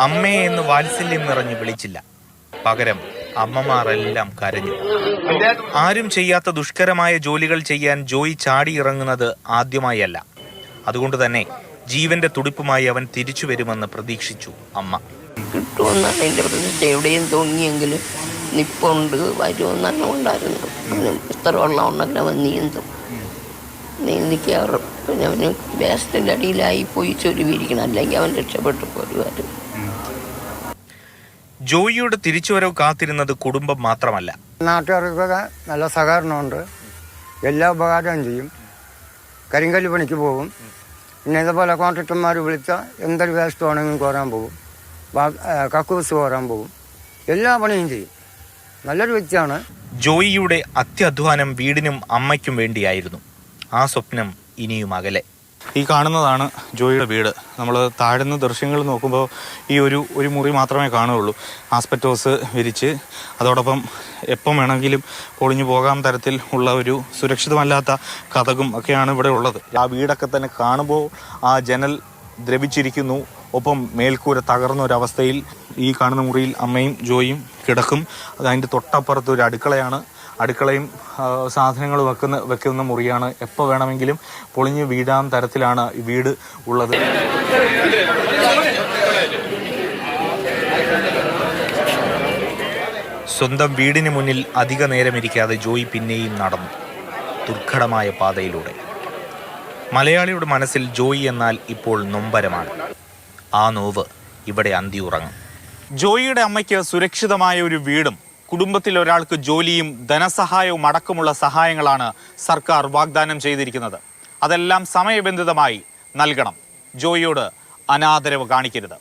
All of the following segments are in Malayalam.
അമ്മേ എന്ന് വാത്സല്യം നിറഞ്ഞ് വിളിച്ചില്ല. പകരം അമ്മമാരെല്ലാം കരഞ്ഞു. ആരും ചെയ്യാത്ത ദുഷ്കരമായ ജോലികൾ ചെയ്യാൻ ജോയി ചാടിയിറങ്ങുന്നത് ആദ്യമായല്ല. അതുകൊണ്ട് തന്നെ ജീവന്റെ തുടിപ്പുമായി അവൻ തിരിച്ചു വരുമെന്ന് പ്രതീക്ഷിച്ചു അമ്മ. കിട്ടുമെന്നാണ് എൻ്റെ പ്രതീക്ഷ. എവിടെയും തോന്നിയെങ്കിലും നിപ്പുണ്ട് വരുമെന്നാണ് ഉണ്ടായിരുന്നു. എത്ര വെള്ളം ഉണ്ടല്ലോ അവൻ നീന്തിക്കാറ്. പിന്നെ അവന് വേസ്റ്റിൻ്റെ അടിയിലായി പോയി ചൊരുവിരിക്കണം, അല്ലെങ്കിൽ അവൻ രക്ഷപ്പെട്ടു പോരുവാരും. ജോയിയുടെ തിരിച്ചുവരവ് കാത്തിരുന്നത് കുടുംബം മാത്രമല്ല, നാട്ടുകാർക്കൊക്കെ നല്ല സഹകരണമുണ്ട്. എല്ലാ ഉപകാരവും ചെയ്യും. കരിങ്കല്ല് പണിക്ക് പോകും. പിന്നെ ഇതുപോലെ കോൺട്രാക്ടർമാർ വിളിച്ചാൽ എന്തൊരു വേസ്റ്റ് വേണമെങ്കിലും കോരാൻ പോകും. കക്കൂസ് കോരാൻ പോകും. എല്ലാ പണിയും ചെയ്യും. നല്ലൊരു വ്യക്തിയാണ്. ജോയിയുടെ അത്യധ്വാനം വീടിനും അമ്മയ്ക്കും വേണ്ടിയായിരുന്നു. ആ സ്വപ്നം ഇനിയും അകലെ. ഈ കാണുന്നതാണ് ജോയിയുടെ വീട്. നമ്മൾ താഴ്ന്ന ദൃശ്യങ്ങൾ നോക്കുമ്പോൾ ഈ ഒരു മുറി മാത്രമേ കാണുകയുള്ളൂ. ആസ്പെറ്റോസ് വിരിച്ച് അതോടൊപ്പം എപ്പം വേണമെങ്കിലും പൊളിഞ്ഞു പോകാൻ തരത്തിൽ ഉള്ള ഒരു സുരക്ഷിതമല്ലാത്ത കതകും ഒക്കെയാണ് ഇവിടെ ഉള്ളത്. ആ വീടൊക്കെ തന്നെ കാണുമ്പോൾ ആ ജനൽ ദ്രവിച്ചിരിക്കുന്നു. ഒപ്പം മേൽക്കൂര തകർന്ന ഒരവസ്ഥയിൽ ഈ കാണുന്ന മുറിയിൽ അമ്മയും ജോയിയും കിടക്കും. അതിൻ്റെ തൊട്ടപ്പുറത്ത് ഒരു അടുക്കളയാണ്. അടുക്കളയും സാധനങ്ങൾ വെക്കുന്ന മുറിയാണ്. എപ്പോൾ വേണമെങ്കിലും പൊളിഞ്ഞു വീഴാൻ തരത്തിലാണ് ഈ വീട് ഉള്ളത്. സ്വന്തം വീടിന് മുന്നിൽ അധിക നേരമിരിക്കാതെ ജോയി പിന്നെയും നടന്നു ദുർഘടമായ പാതയിലൂടെ. മലയാളിയുടെ മനസ്സിൽ ജോയി എന്നാൽ ഇപ്പോൾ നൊമ്പരമാണ്. ആ നോവ് ഇവിടെ അന്തിയുറങ്ങും. ജോയിയുടെ അമ്മയ്ക്ക് സുരക്ഷിതമായ ഒരു വീടും കുടുംബത്തിൽ ഒരാൾക്ക് ജോലിയും ധനസഹായവും അടക്കമുള്ള സഹായങ്ങളാണ് സർക്കാർ വാഗ്ദാനം ചെയ്തിരിക്കുന്നത്. അതെല്ലാം സമയബന്ധിതമായി നൽകണം. ജോയിയോട് അനാദരവ് കാണിക്കരുത്.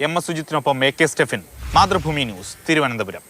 എം എസ് സുജിത്തിനൊപ്പം AK സ്റ്റെഫിൻ, മാതൃഭൂമി ന്യൂസ്, തിരുവനന്തപുരം.